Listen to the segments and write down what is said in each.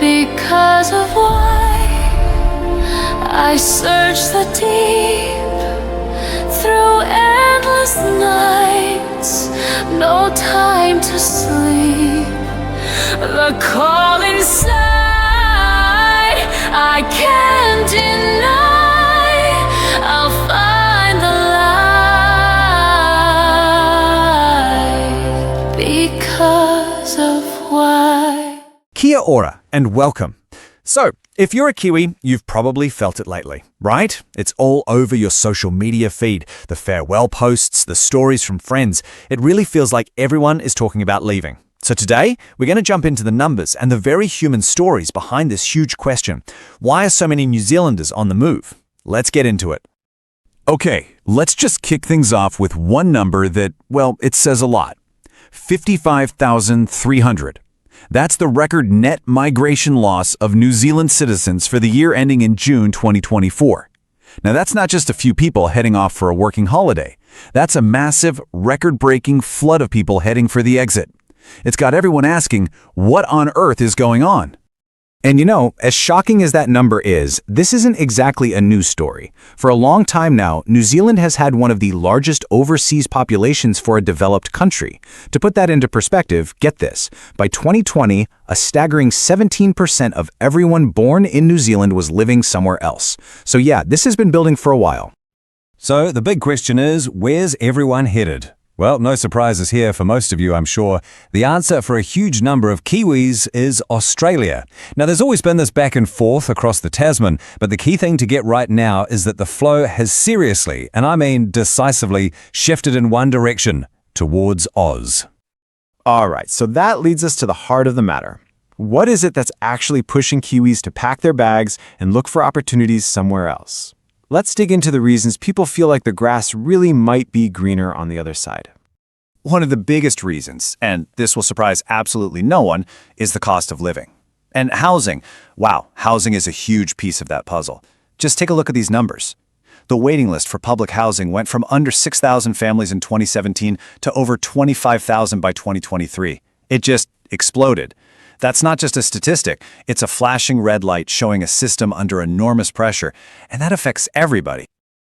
Because of why I search the deep through endless nights, no time to sleep. The call inside I can't deny. I'll find the light because of why. Kia ora and welcome. So, if you're a Kiwi, you've probably felt it lately, right? It's all over your social media feed, the farewell posts, the stories from friends. It really feels like everyone is talking about leaving. So today, we're going to jump into the numbers and the very human stories behind this huge question. Why are so many New Zealanders on the move? Let's get into it. Okay, let's just kick things off with one number that, well, it says a lot. 55,300. That's the record net migration loss of New Zealand citizens for the year ending in June 2024. Now, that's not just a few people heading off for a working holiday. That's a massive, record-breaking flood of people heading for the exit. It's got everyone asking, what on earth is going on? And you know, as shocking as that number is, this isn't exactly a news story. For a long time now, New Zealand has had one of the largest overseas populations for a developed country. To put that into perspective, get this. By 2020, a staggering 17% of everyone born in New Zealand was living somewhere else. So yeah, this has been building for a while. So the big question is, where's everyone headed? Well, no surprises here for most of you, I'm sure. The answer for a huge number of Kiwis is Australia. Now, there's always been this back and forth across the Tasman, but the key thing to get right now is that the flow has seriously, and I mean decisively, shifted in one direction, towards Oz. All right, so that leads us to the heart of the matter. What is it that's actually pushing Kiwis to pack their bags and look for opportunities somewhere else? Let's dig into the reasons people feel like the grass really might be greener on the other side. One of the biggest reasons, and this will surprise absolutely no one, is the cost of living. And housing. Wow, housing is a huge piece of that puzzle. Just take a look at these numbers. The waiting list for public housing went from under 6,000 families in 2017 to over 25,000 by 2023. It just exploded. That's not just a statistic, it's a flashing red light showing a system under enormous pressure, and that affects everybody.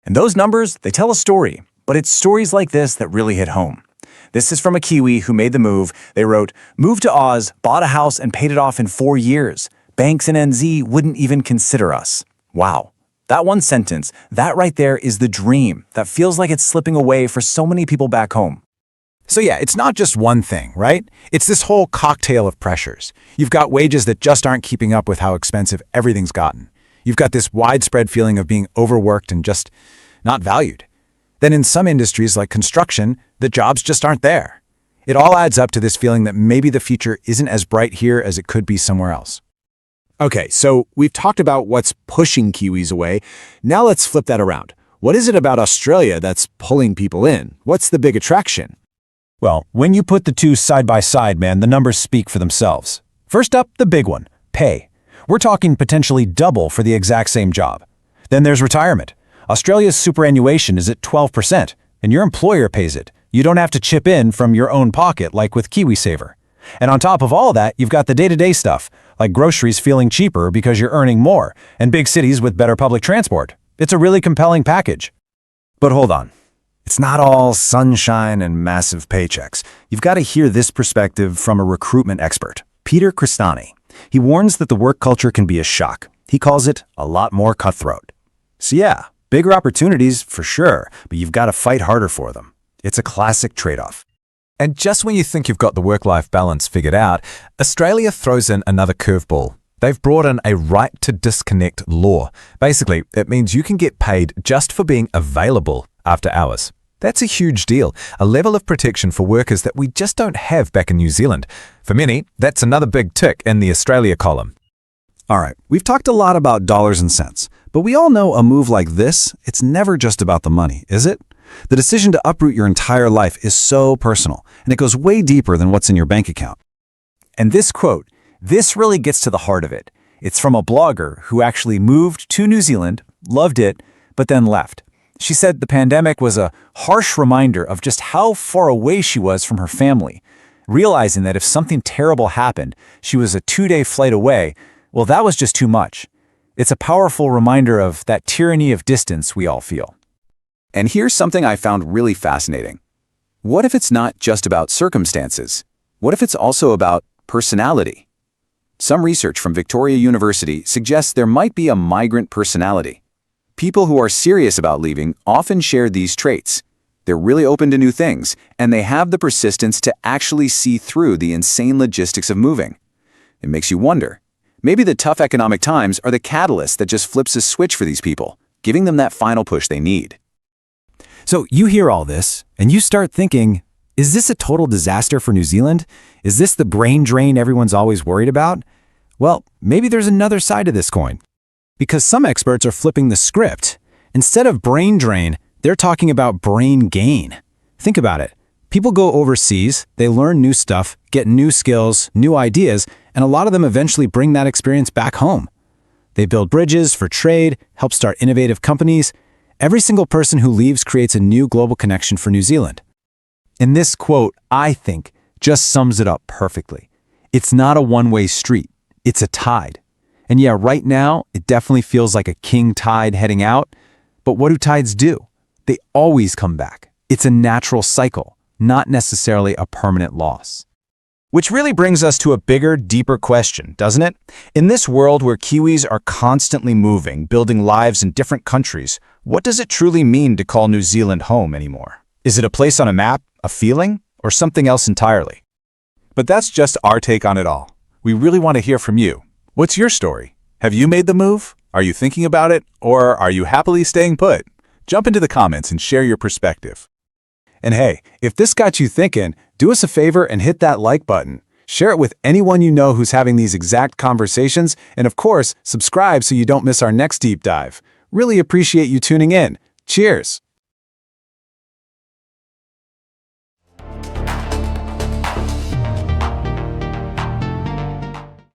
And those numbers, they tell a story, but it's stories like this that really hit home. This is from a Kiwi who made the move. They wrote, "Moved to Oz, bought a house and paid it off in 4 years. Banks in NZ wouldn't even consider us." Wow. That one sentence, that right there is the dream that feels like it's slipping away for so many people back home. So yeah, it's not just one thing, right? It's this whole cocktail of pressures. You've got wages that just aren't keeping up with how expensive everything's gotten. You've got this widespread feeling of being overworked and just not valued. Then in some industries like construction, the jobs just aren't there. It all adds up to this feeling that maybe the future isn't as bright here as it could be somewhere else. Okay, so we've talked about what's pushing Kiwis away. Now let's flip that around. What is it about Australia that's pulling people in? What's the big attraction? Well, when you put the two side by side, man, the numbers speak for themselves. First up, the big one, pay. We're talking potentially double for the exact same job. Then there's retirement. Australia's superannuation is at 12%, and your employer pays it. You don't have to chip in from your own pocket like with KiwiSaver. And on top of all that, you've got the day-to-day stuff, like groceries feeling cheaper because you're earning more, and big cities with better public transport. It's a really compelling package. But hold on. It's not all sunshine and massive paychecks. You've got to hear this perspective from a recruitment expert, Peter Cristani. He warns that the work culture can be a shock. He calls it a lot more cutthroat. So yeah, bigger opportunities for sure, but you've got to fight harder for them. It's a classic trade-off. And just when you think you've got the work-life balance figured out, Australia throws in another curveball. They've brought in a right to disconnect law. Basically, it means you can get paid just for being available after hours. That's a huge deal, a level of protection for workers that we just don't have back in New Zealand. For many, that's another big tick in the Australia column. All right, we've talked a lot about dollars and cents, but we all know a move like this, it's never just about the money, is it? The decision to uproot your entire life is so personal, and it goes way deeper than what's in your bank account. And this quote, this really gets to the heart of it. It's from a blogger who actually moved to New Zealand, loved it, but then left. She said the pandemic was a harsh reminder of just how far away she was from her family, realizing that if something terrible happened, she was a 2-day flight away, Well, that was just too much. It's a powerful reminder of that tyranny of distance we all feel. And here's something I found really fascinating. What if it's not just about circumstances? What if it's also about personality? Some research from Victoria University suggests there might be a migrant personality. People who are serious about leaving often share these traits. They're really open to new things, and they have the persistence to actually see through the insane logistics of moving. It makes you wonder. Maybe the tough economic times are the catalyst that just flips a switch for these people, giving them that final push they need. So you hear all this, and you start thinking, is this a total disaster for New Zealand? Is this the brain drain everyone's always worried about? Well, maybe there's another side to this coin. Because some experts are flipping the script. Instead of brain drain, they're talking about brain gain. Think about it. People go overseas, they learn new stuff, get new skills, new ideas, and a lot of them eventually bring that experience back home. They build bridges for trade, help start innovative companies. Every single person who leaves creates a new global connection for New Zealand. And this quote, I think, just sums it up perfectly. It's not a one-way street. It's a tide. And yeah, right now, it definitely feels like a king tide heading out. But what do tides do? They always come back. It's a natural cycle, not necessarily a permanent loss. Which really brings us to a bigger, deeper question, doesn't it? In this world where Kiwis are constantly moving, building lives in different countries, what does it truly mean to call New Zealand home anymore? Is it a place on a map, a feeling, or something else entirely? But that's just our take on it all. We really want to hear from you. What's your story? Have you made the move? Are you thinking about it? Or are you happily staying put? Jump into the comments and share your perspective. And hey, if this got you thinking, do us a favor and hit that like button. Share it with anyone you know who's having these exact conversations, and of course, subscribe so you don't miss our next deep dive. Really appreciate you tuning in. Cheers!